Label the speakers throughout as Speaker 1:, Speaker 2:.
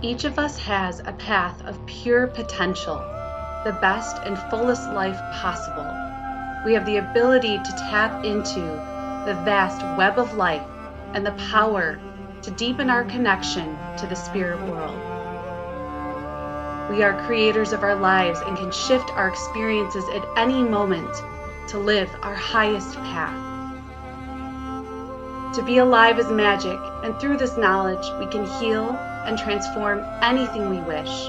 Speaker 1: Each of us has a path of pure potential, the best and fullest life possible. We have the ability to tap into the vast web of life and the power to deepen our connection to the spirit world. We are creators of our lives and can shift our experiences at any moment to live our highest path. To be alive is magic, and through this knowledge, we can heal and transform anything we wish.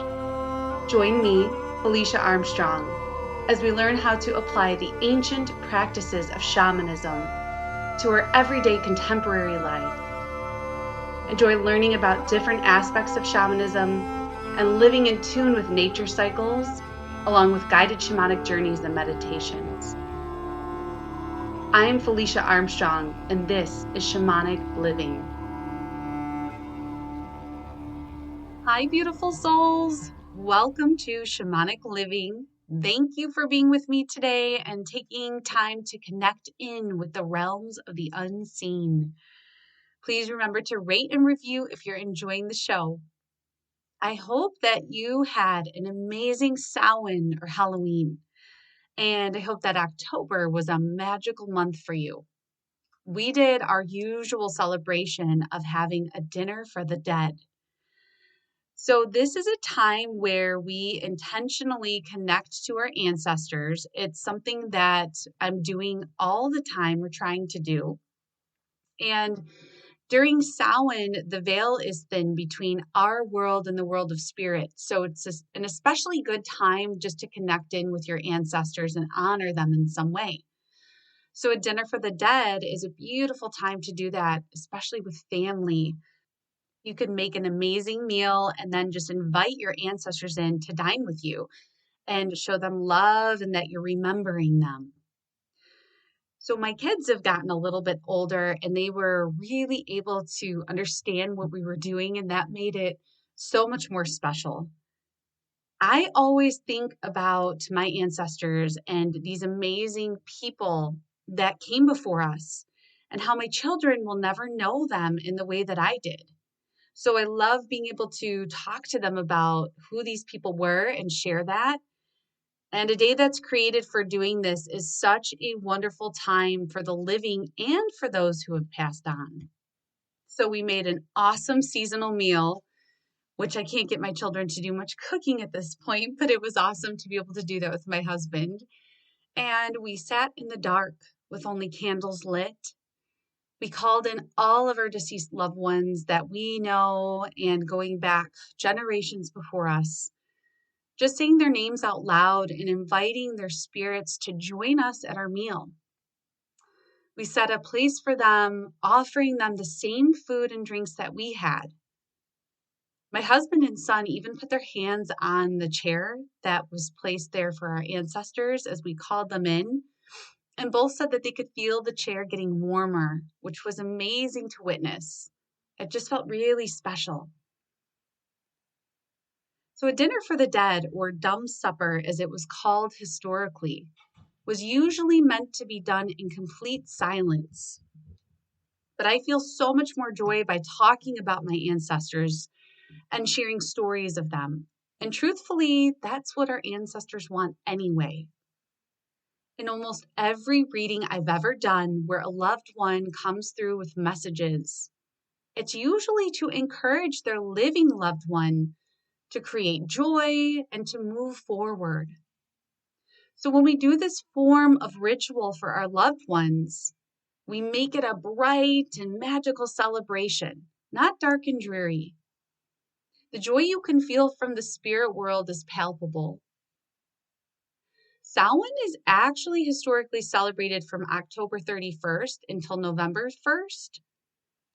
Speaker 1: Join me, Felicia Armstrong, as we learn how to apply the ancient practices of shamanism to our everyday contemporary life. Enjoy learning about different aspects of shamanism and living in tune with nature cycles, along with guided shamanic journeys and meditations. I am Felicia Armstrong, and this is Shamanic Living. Hi, beautiful souls. Welcome to Shamanic Living. Thank you for being with me today and taking time to connect in with the realms of the unseen. Please remember to rate and review if you're enjoying the show. I hope that you had an amazing Samhain or Halloween, and I hope that October was a magical month for you. We did our usual celebration of having a dinner for the dead. So this is a time where we intentionally connect to our ancestors. It's something that I'm doing all the time, we're trying to do. And during Samhain, the veil is thin between our world and the world of spirit. So it's an especially good time just to connect in with your ancestors and honor them in some way. So a dinner for the dead is a beautiful time to do that, especially with family. You could make an amazing meal and then just invite your ancestors in to dine with you and show them love and that you're remembering them. So my kids have gotten a little bit older and they were really able to understand what we were doing, and that made it so much more special. I always think about my ancestors and these amazing people that came before us and how my children will never know them in the way that I did. So I love being able to talk to them about who these people were and share that. And a day that's created for doing this is such a wonderful time for the living and for those who have passed on. So we made an awesome seasonal meal, which I can't get my children to do much cooking at this point, but it was awesome to be able to do that with my husband. And we sat in the dark with only candles lit. We called in all of our deceased loved ones that we know and going back generations before us, just saying their names out loud and inviting their spirits to join us at our meal. We set a place for them, offering them the same food and drinks that we had. My husband and son even put their hands on the chair that was placed there for our ancestors as we called them in. And both said that they could feel the chair getting warmer, which was amazing to witness. It just felt really special. So a dinner for the dead, or dumb supper as it was called historically, was usually meant to be done in complete silence. But I feel so much more joy by talking about my ancestors and sharing stories of them. And truthfully, that's what our ancestors want anyway. In almost every reading I've ever done where a loved one comes through with messages, it's usually to encourage their living loved one to create joy and to move forward. So when we do this form of ritual for our loved ones, we make it a bright and magical celebration, not dark and dreary. The joy you can feel from the spirit world is palpable. Samhain is actually historically celebrated from October 31st until November 1st.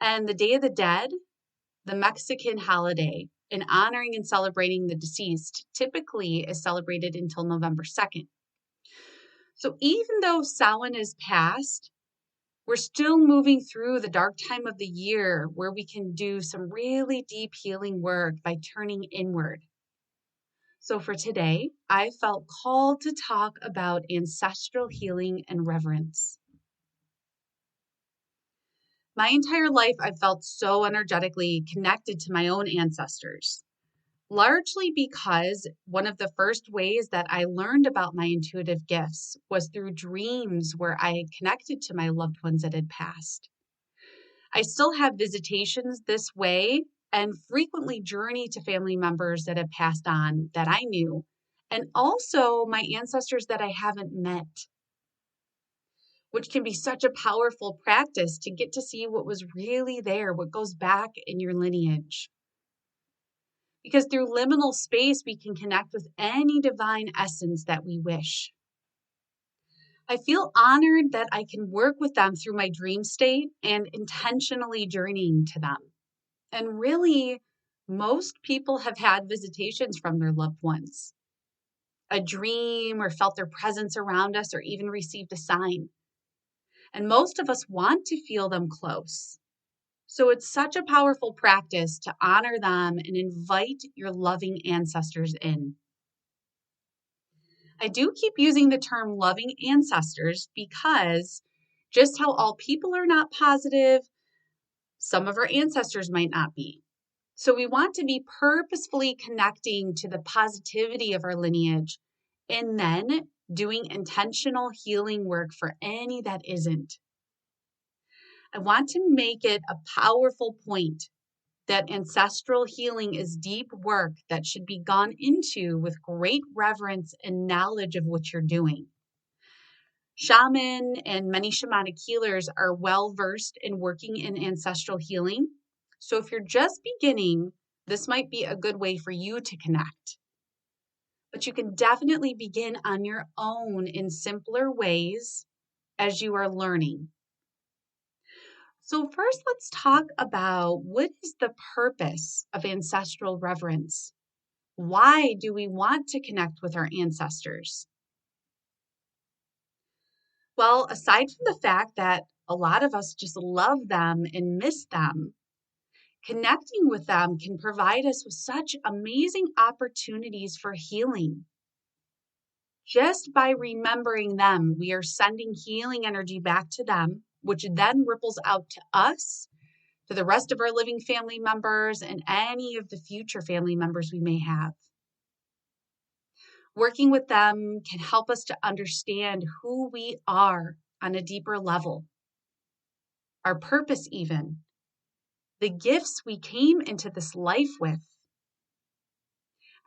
Speaker 1: And the Day of the Dead, the Mexican holiday, in honoring and celebrating the deceased, typically is celebrated until November 2nd. So even though Samhain is past, we're still moving through the dark time of the year where we can do some really deep healing work by turning inward. So for today, I felt called to talk about ancestral healing and reverence. My entire life, I've felt so energetically connected to my own ancestors. largely because one of the first ways that I learned about my intuitive gifts was through dreams where I connected to my loved ones that had passed. I still have visitations this way and frequently journey to family members that have passed on that I knew, and also my ancestors that I haven't met, which can be such a powerful practice to get to see what was really there, what goes back in your lineage. Because through liminal space, we can connect with any divine essence that we wish. I feel honored that I can work with them through my dream state and intentionally journeying to them. And really, most people have had visitations from their loved ones, a dream, or felt their presence around us, or even received a sign. And most of us want to feel them close. So it's such a powerful practice to honor them and invite your loving ancestors in. I do keep using the term loving ancestors because just how all people are not positive, some of our ancestors might not be. So we want to be purposefully connecting to the positivity of our lineage and then doing intentional healing work for any that isn't. I want to make it a powerful point that ancestral healing is deep work that should be gone into with great reverence and knowledge of what you're doing. Shaman and many shamanic healers are well versed in working in ancestral healing. So if you're just beginning, this might be a good way for you to connect. But you can definitely begin on your own in simpler ways as you are learning. So first, let's talk about what is the purpose of ancestral reverence? Why do we want to connect with our ancestors? Well, aside from the fact that a lot of us just love them and miss them, connecting with them can provide us with such amazing opportunities for healing. Just by remembering them, we are sending healing energy back to them, which then ripples out to us, to the rest of our living family members, and any of the future family members we may have. Working with them can help us to understand who we are on a deeper level, our purpose even, the gifts we came into this life with.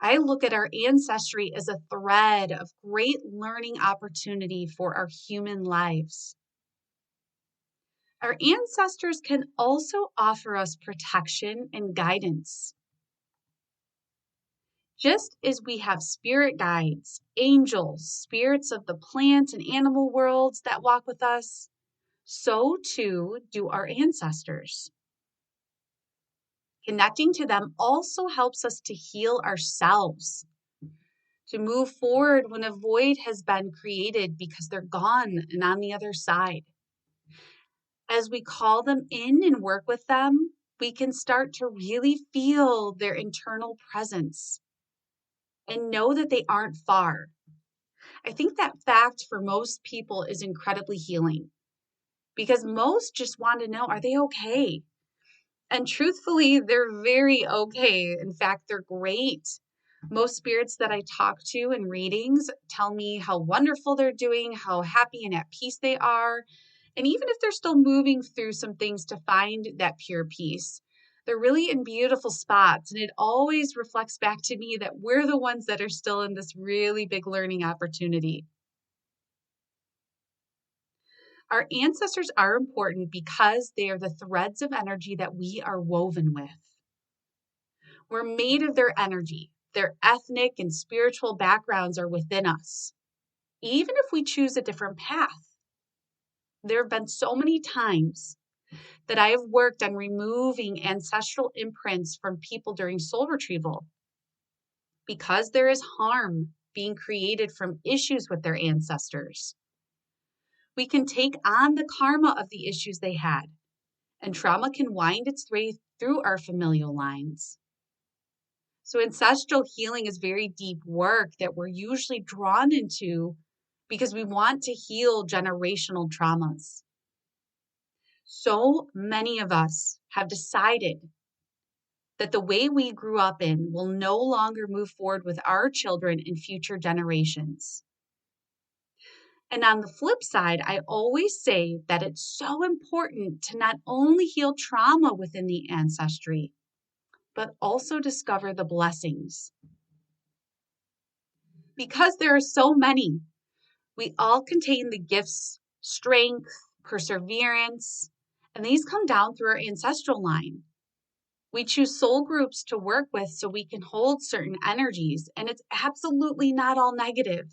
Speaker 1: I look at our ancestry as a thread of great learning opportunity for our human lives. Our ancestors can also offer us protection and guidance. Just as we have spirit guides, angels, spirits of the plant and animal worlds that walk with us, so too do our ancestors. Connecting to them also helps us to heal ourselves, to move forward when a void has been created because they're gone and on the other side. As we call them in and work with them, we can start to really feel their internal presence and know that they aren't far. I think that fact for most people is incredibly healing because most just want to know, are they okay? And truthfully, they're very okay. In fact, they're great. Most spirits that I talk to in readings tell me how wonderful they're doing, how happy and at peace they are. And even if they're still moving through some things to find that pure peace, they're really in beautiful spots. And it always reflects back to me that we're the ones that are still in this really big learning opportunity. Our ancestors are important because they are the threads of energy that we are woven with. We're made of their energy. Their ethnic and spiritual backgrounds are within us, even if we choose a different path. There have been so many times that I have worked on removing ancestral imprints from people during soul retrieval because there is harm being created from issues with their ancestors. We can take on the karma of the issues they had, and trauma can wind its way through our familial lines. So ancestral healing is very deep work that we're usually drawn into because we want to heal generational traumas. So many of us have decided that the way we grew up in will no longer move forward with our children and future generations. And on the flip side, I always say that it's so important to not only heal trauma within the ancestry, but also discover the blessings. Because there are so many, we all contain the gifts, strength, perseverance, and these come down through our ancestral line. We choose soul groups to work with so we can hold certain energies, and it's absolutely not all negative.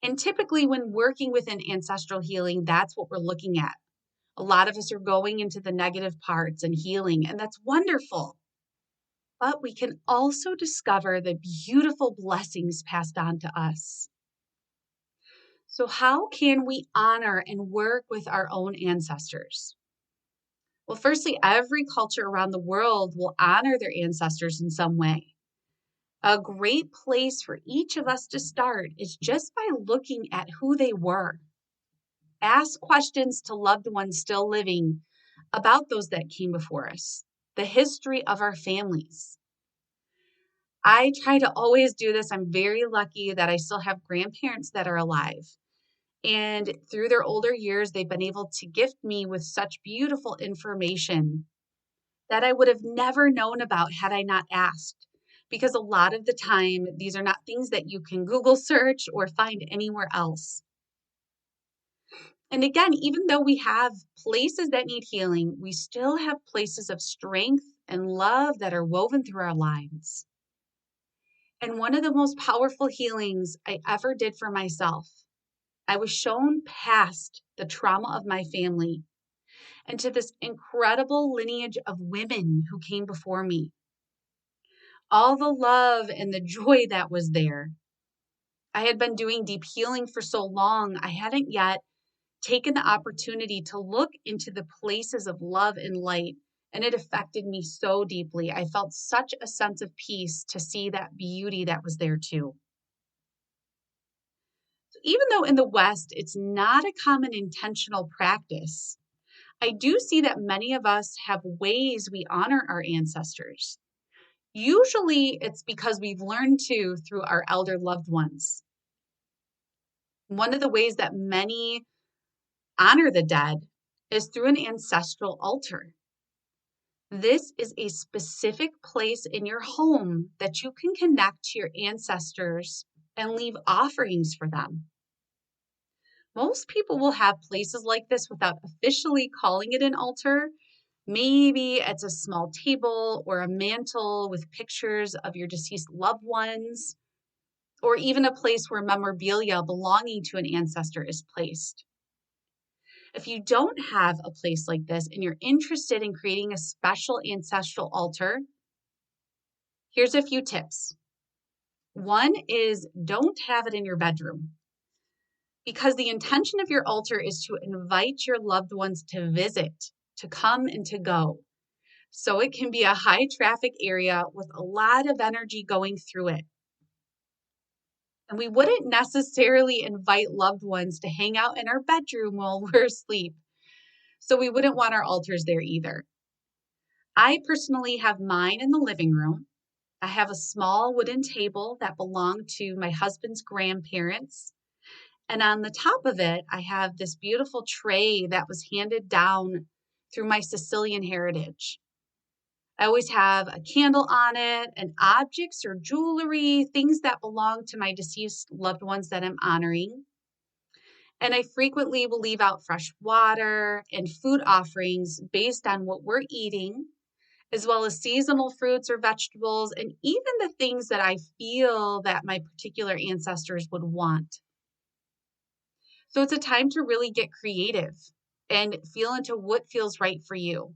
Speaker 1: And typically, when working within ancestral healing, that's what we're looking at. A lot of us are going into the negative parts and healing, and that's wonderful. But we can also discover the beautiful blessings passed on to us. So, how can we honor and work with our own ancestors? Well, firstly, every culture around the world will honor their ancestors in some way. A great place for each of us to start is just by looking at who they were. Ask questions to loved ones still living about those that came before us, the history of our families. I try to always do this. I'm very lucky that I still have grandparents that are alive. And through their older years, they've been able to gift me with such beautiful information that I would have never known about had I not asked. Because a lot of the time, these are not things that you can Google search or find anywhere else. And again, even though we have places that need healing, we still have places of strength and love that are woven through our lives. And one of the most powerful healings I ever did for myself, I was shown past the trauma of my family and to this incredible lineage of women who came before me. All the love and the joy that was there. I had been doing deep healing for so long, I hadn't yet taken the opportunity to look into the places of love and light, and it affected me so deeply. I felt such a sense of peace to see that beauty that was there too. So even though in the West it's not a common intentional practice, I do see that many of us have ways we honor our ancestors. Usually it's because we've learned to through our elder loved ones. One of the ways that many honor the dead is through an ancestral altar. This is a specific place in your home that you can connect to your ancestors and leave offerings for them. Most people will have places like this without officially calling it an altar. Maybe it's a small table or a mantle with pictures of your deceased loved ones, or even a place where memorabilia belonging to an ancestor is placed. If you don't have a place like this and you're interested in creating a special ancestral altar, here's a few tips. One is don't have it in your bedroom, because the intention of your altar is to invite your loved ones to visit, to come and to go. So it can be a high traffic area with a lot of energy going through it. And we wouldn't necessarily invite loved ones to hang out in our bedroom while we're asleep. So we wouldn't want our altars there either. I personally have mine in the living room. I have a small wooden table that belonged to my husband's grandparents. And on the top of it, I have this beautiful tray that was handed down through my Sicilian heritage. I always have a candle on it and objects or jewelry, things that belong to my deceased loved ones that I'm honoring. And I frequently will leave out fresh water and food offerings based on what we're eating, as well as seasonal fruits or vegetables, and even the things that I feel that my particular ancestors would want. So it's a time to really get creative and feel into what feels right for you.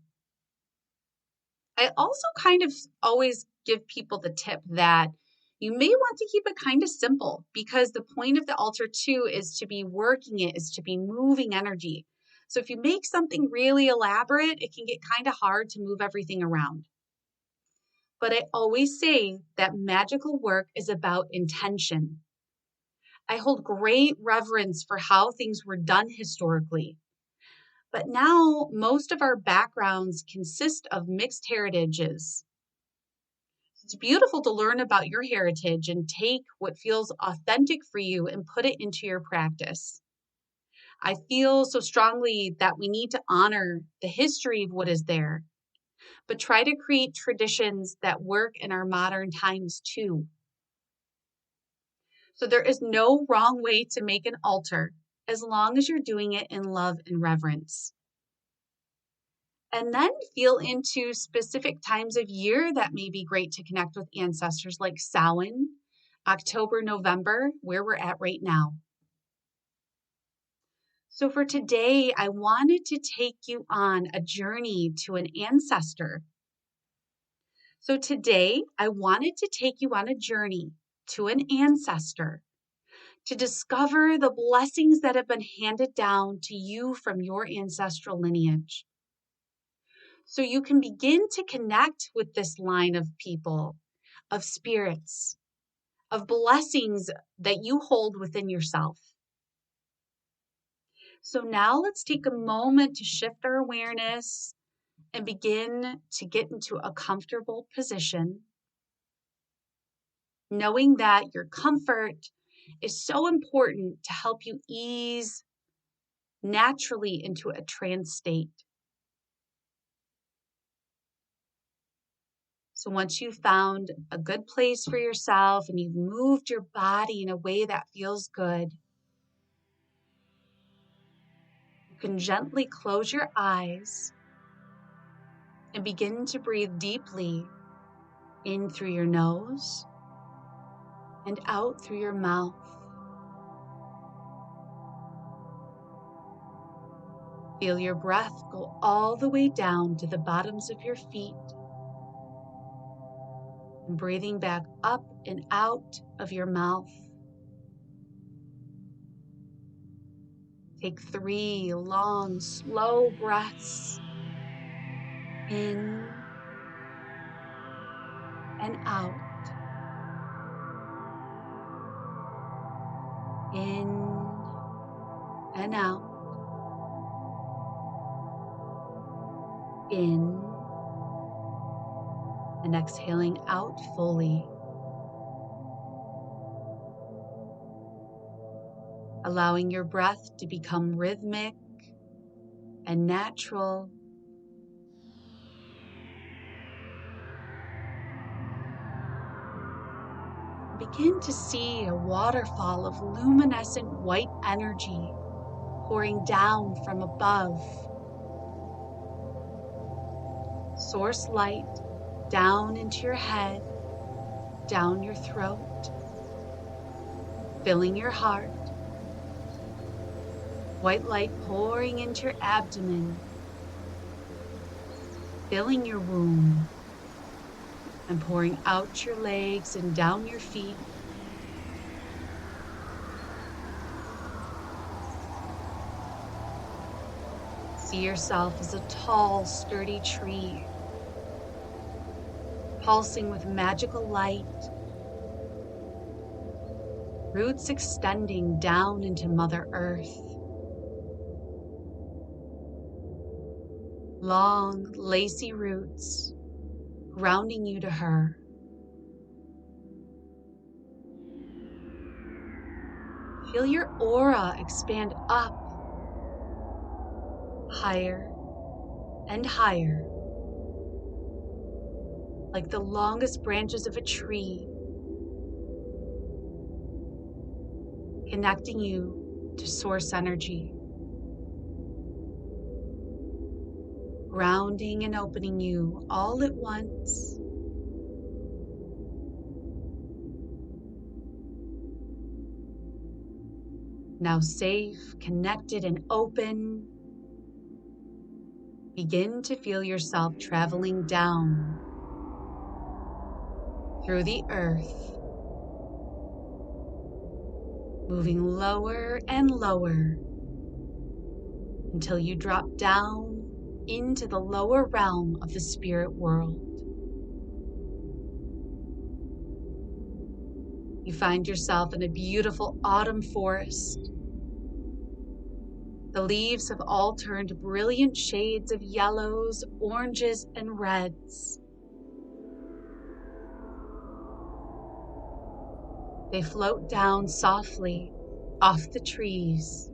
Speaker 1: I also kind of always give people the tip that you may want to keep it kind of simple, because the point of the altar too is to be working it, is to be moving energy. So if you make something really elaborate, it can get kind of hard to move everything around. But I always say that magical work is about intention. I hold great reverence for how things were done historically. But now most of our backgrounds consist of mixed heritages. It's beautiful to learn about your heritage and take what feels authentic for you and put it into your practice. I feel so strongly that we need to honor the history of what is there, but try to create traditions that work in our modern times too. So there is no wrong way to make an altar as long as you're doing it in love and reverence. And then feel into specific times of year that may be great to connect with ancestors, like Samhain, October, November, where we're at right now. So for today, I wanted to take you on a journey to an ancestor. So today, I wanted to take you on a journey to an ancestor to discover the blessings that have been handed down to you from your ancestral lineage. So you can begin to connect with this line of people, of spirits, of blessings that you hold within yourself. So now let's take a moment to shift our awareness and begin to get into a comfortable position, knowing that your comfort is so important to help you ease naturally into a trance state. So once you've found a good place for yourself and you've moved your body in a way that feels good, you can gently close your eyes and begin to breathe deeply in through your nose and out through your mouth. Feel your breath go all the way down to the bottoms of your feet, and breathing back up and out of your mouth. Take 3 long, slow breaths in and out, in and out, in and exhaling out fully. Allowing your breath to become rhythmic and natural. Begin to see a waterfall of luminescent white energy pouring down from above. Source light down into your head, down your throat, filling your heart. White light pouring into your abdomen, filling your womb, and pouring out your legs and down your feet. See yourself as a tall, sturdy tree, pulsing with magical light, roots extending down into Mother Earth. Long, lacy roots grounding you to her. Feel your aura expand up, higher and higher, like the longest branches of a tree, connecting you to source energy, grounding and opening you all at once. Now safe, connected, and open, begin to feel yourself traveling down through the earth, moving lower and lower until you drop down into the lower realm of the spirit world. You find yourself in a beautiful autumn forest, The leaves have all turned brilliant shades of yellows, oranges, and reds. They float down softly off the trees,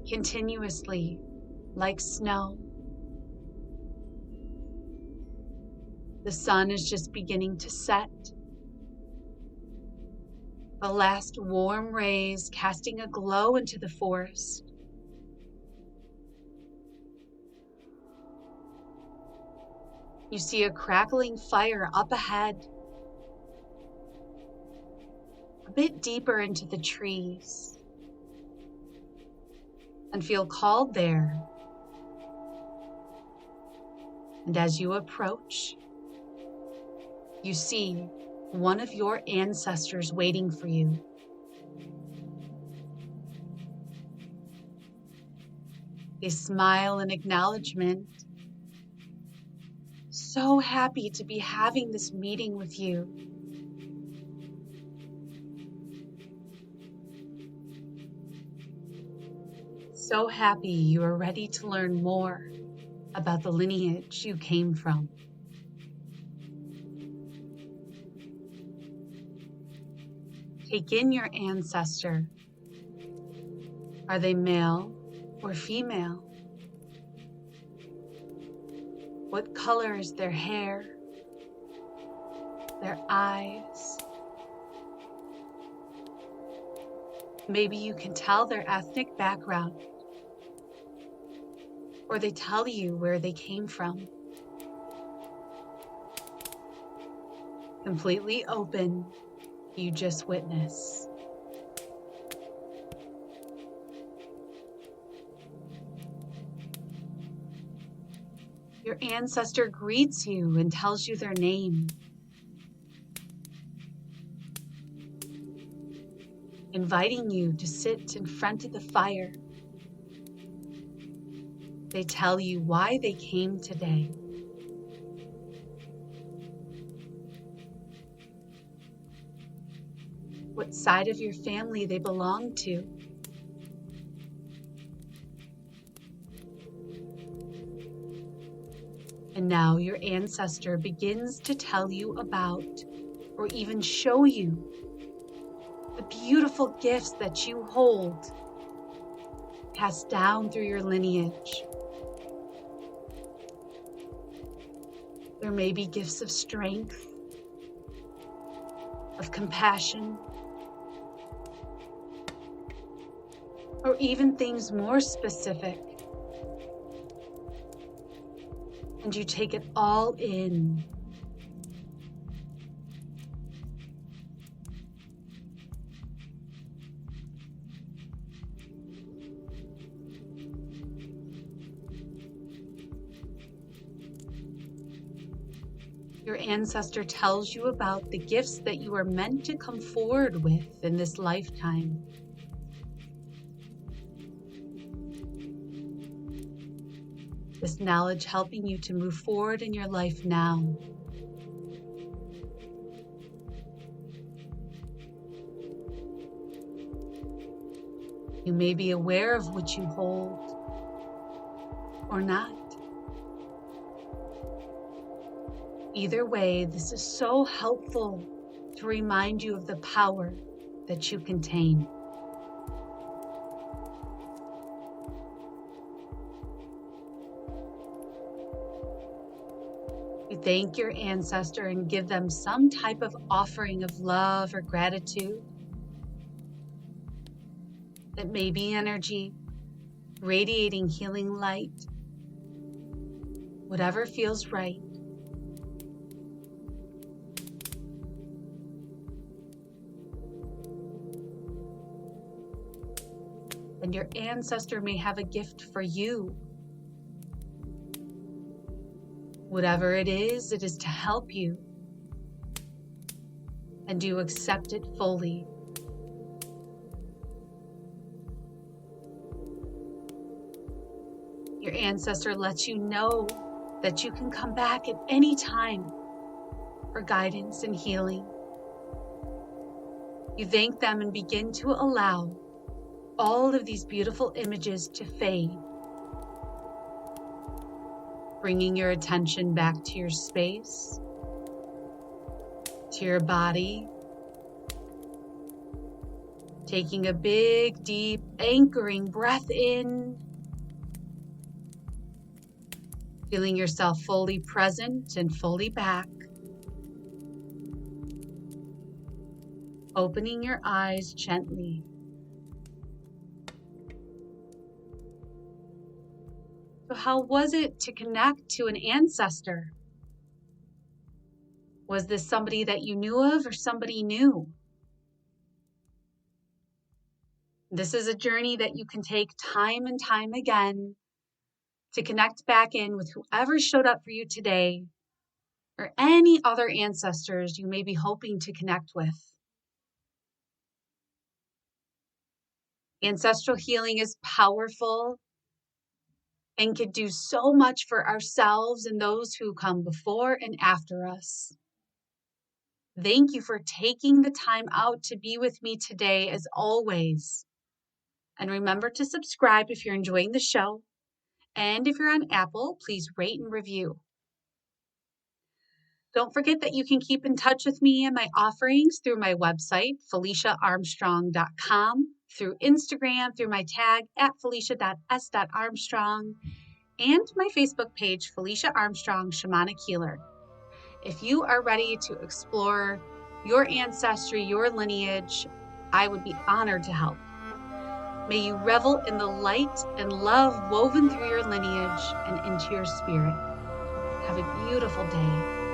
Speaker 1: continuously like snow. The sun is just beginning to set. The last warm rays casting a glow into the forest. You see a crackling fire up ahead, a bit deeper into the trees, and feel called there. And as you approach, you see one of your ancestors waiting for you. They smile in acknowledgement. So happy to be having this meeting with you. So happy you are ready to learn more about the lineage you came from. Take in your ancestor. Are they male or female? What color is their hair, their eyes? Maybe you can tell their ethnic background, or they tell you where they came from. Completely open, you just witness. Your ancestor greets you and tells you their name, inviting you to sit in front of the fire. They tell you why they came today. What side of your family they belong to. And now your ancestor begins to tell you about, or even show you, the beautiful gifts that you hold, passed down through your lineage. There may be gifts of strength, of compassion, or even things more specific. And you take it all in. Your ancestor tells you about the gifts that you are meant to come forward with in this lifetime. This knowledge helping you to move forward in your life now. You may be aware of what you hold or not. Either way, this is so helpful to remind you of the power that you contain. You thank your ancestor and give them some type of offering of love or gratitude. That may be energy, radiating healing light, whatever feels right. And your ancestor may have a gift for you. Whatever it is to help you. And you accept it fully. Your ancestor lets you know that you can come back at any time for guidance and healing. You thank them and begin to allow all of these beautiful images to fade, bringing your attention back to your space, to your body, taking a big, deep, anchoring breath in, feeling yourself fully present and fully back, opening your eyes gently. So how was it to connect to an ancestor? Was this somebody that you knew of or somebody new? This is a journey that you can take time and time again to connect back in with whoever showed up for you today or any other ancestors you may be hoping to connect with. Ancestral healing is powerful and can do so much for ourselves and those who come before and after us. Thank you for taking the time out to be with me today, as always. And remember to subscribe if you're enjoying the show. And if you're on Apple, please rate and review. Don't forget that you can keep in touch with me and my offerings through my website, FeliciaArmstrong.com, through Instagram, through my tag at Felicia.s.Armstrong, and my Facebook page, Felicia Armstrong, Shamanic Healer. If you are ready to explore your ancestry, your lineage, I would be honored to help. May you revel in the light and love woven through your lineage and into your spirit. Have a beautiful day.